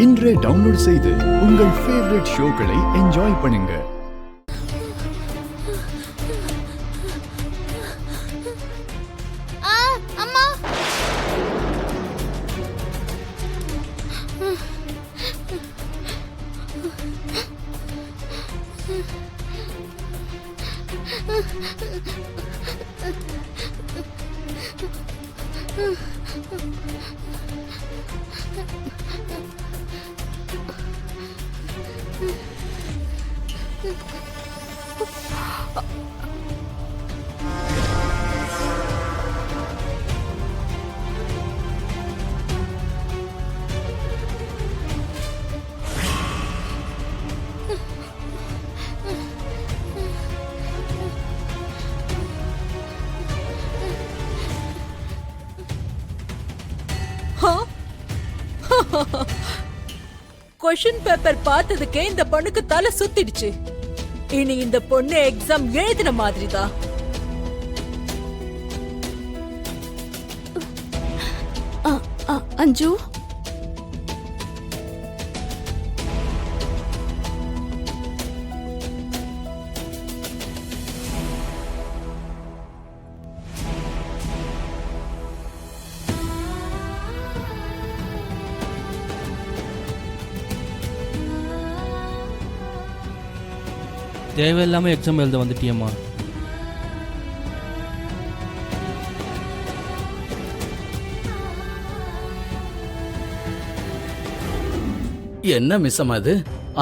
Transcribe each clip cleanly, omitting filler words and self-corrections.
இன்றே டவுன்லோட் செய்து உங்கள் ஃபேவரட் ஷோக்களை என்ஜாய் பண்ணுங்க. அம்மா கொஸ்டின் பேப்பர் பார்த்ததுக்கே இந்த பொண்ணுக்கு தலை சுத்திடுச்சு. இனி இந்த பொண்ணு எக்ஸாம் எழுதின மாதிரிதான். அஞ்சு தேவையில்லாமல் எக்ஸாம் எழுத வந்துட்டியம்மா. என்ன மிஸ் அம்மா அது?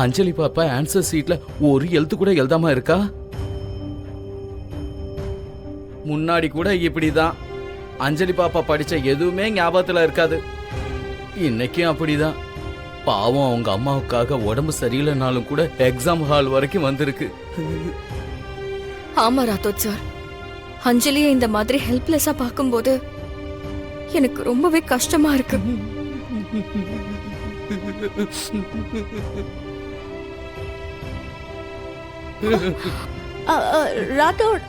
அஞ்சலி பாப்பா ஆன்சர் சீட்ல ஒரு எழுத்து கூட எழுதாம இருக்கா. முன்னாடி கூட இப்படிதான் அஞ்சலி பாப்பா படிச்ச எதுவுமே ஞாபகத்துல இருக்காது. இன்னைக்கும் அப்படிதான். பாவம் அவங்க அம்மாவுக்காக உடம்பு சரியில்லைனாலும் கூட எக்ஸாம் ஹால் வரைக்கும் வந்திருக்கு. ஆமா ராத்தோத் சார், அஞ்சலியை இந்த மாதிரி ஹெல்ப்லெஸ்ஸா பார்க்கும்போது எனக்கு ரொம்பவே கஷ்டமா இருக்கு. ராத்தோட்,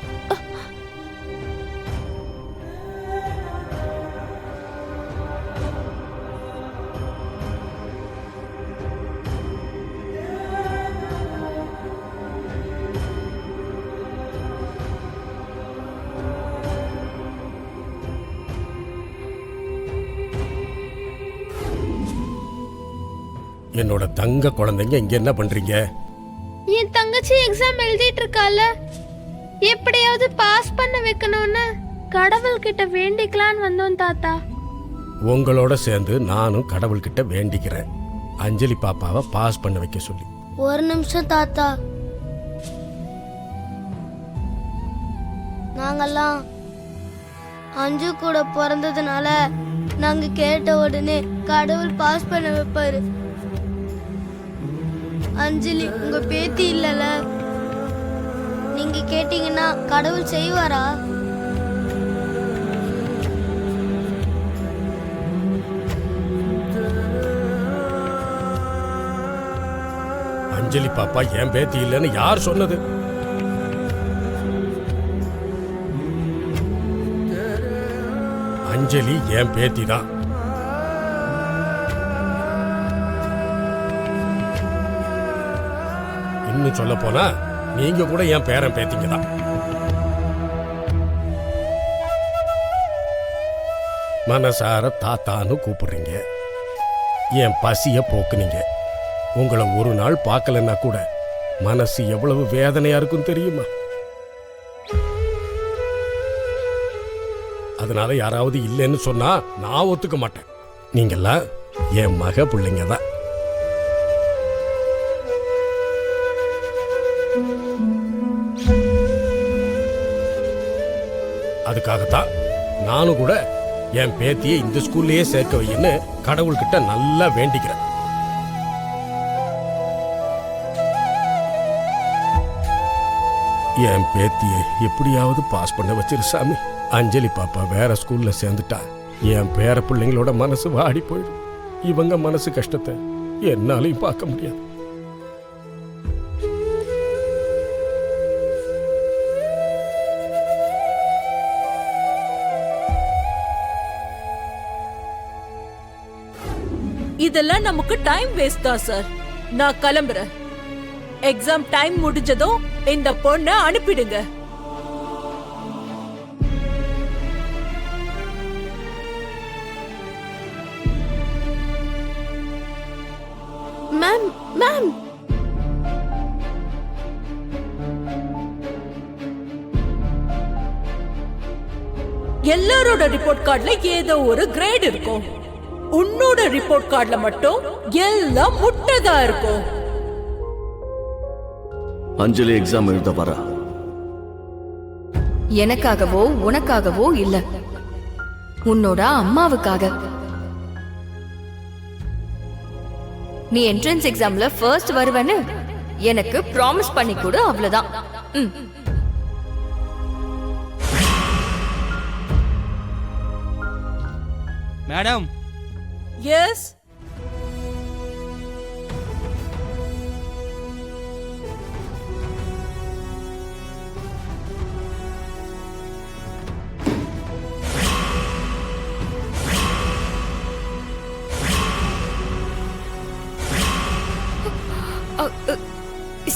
என்னோட தங்க குழந்தைங்க இங்க என்ன பண்றீங்க? என் தங்கச்சி எக்ஸாம் எழுதிட்டு இருக்கால, எப்படியாவது பாஸ் பண்ண வைக்கணும்னு கடவுள் கிட்ட வேண்டிக்கலான்னு வந்தோம் தாத்தா. உங்களோட சேர்ந்து நானும் கடவுள்கிட்ட வேண்டிக்கிறேன், அஞ்சலி பாப்பாவை பாஸ் பண்ண வைக்க சொல்லி. ஒரு நிமிஷம் தாத்தா, நாங்கெல்லாம் அஞ்சு கூட பிறந்ததுனால நாங்க கேட்ட உடனே கடவுள் பாஸ் பண்ண வைப்பாரு. அஞ்சலி உங்க பேத்தி இல்லல, நீங்க கேட்டீங்கன்னா கடவுள் செய்வாரா? அஞ்சலி பாப்பா என் பேத்தி இல்லைன்னு யார் சொன்னது? அஞ்சலி என் பேத்தி தான். இன்னும் சொல்ல போனா நீங்க கூட என் பேரன் பேத்திங்க தான். மனசார தாத்தான்னு கூப்பிடுறீங்க, என் பசிய போக்குனீங்க. உங்களை ஒரு நாள் பார்க்கலன்னா கூட மனசு எவ்வளவு வேதனையா இருக்கும் தெரியுமா? அதனால யாராவது இல்லைன்னு சொன்னா நான் ஒத்துக்க மாட்டேன். நீங்கெல்லாம் என் மக பிள்ளைங்க தான். அதுக்காகத்தான் நானும் கூட என் பேத்தியை இந்த ஸ்கூல்லயே சேர்க்க வைன்னு கடவுள்கிட்ட நல்லா வேண்டிக்கிறேன். என் பேத்தியை எப்படியாவது பாஸ் பண்ண வச்சிரு சாமி. அஞ்சலி பாப்பா வேற ஸ்கூல்ல சேர்ந்துட்டா என் பேர பிள்ளைங்களோட மனசு வாடி போயிடும். இவங்க மனசு கஷ்டத்தை என்னாலையும் பார்க்க முடியாது. இது இதெல்லாம் நமக்கு டைம் வேஸ்ட் தான் சார். நான் கிளம்புறேன். எக்ஸாம் டைம் முடிஞ்சதும் இந்த பொண்ணை அனுப்பிடுங்க. மேம் மேம் எல்லாரோட ரிப்போர்ட் கார்டுல ஏதோ ஒரு கிரேட் இருக்கும். உன்னோட ரிப்போர்ட் கார்டுல மட்டும் எல்லாம் முட்டைதான் இருக்கும். அஞ்சலி எக்ஸாம் எழுத வரா. எனக்காகவோ உனக்காகவோ இல்ல, உன்னோட அம்மாவுக்காக. நீ என்ட்ரன்ஸ் எக்ஸாம்ல ஃபர்ஸ்ட் வருவேன்னு எனக்கு ப்ராமிஸ் பண்ணி கொடு, அவ்வளவுதான். ம். மேடம், எஸ்,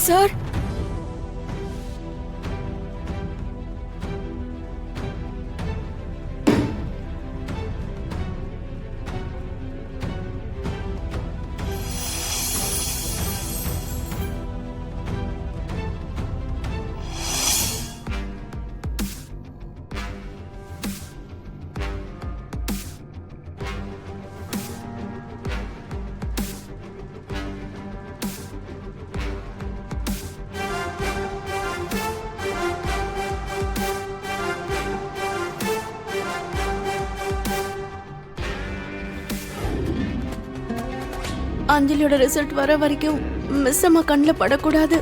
சார், அஞ்சலியோட ரிசல்ட் வர வரைக்கும் மிஸ் அம்மா கண்ணில் படக்கூடாது.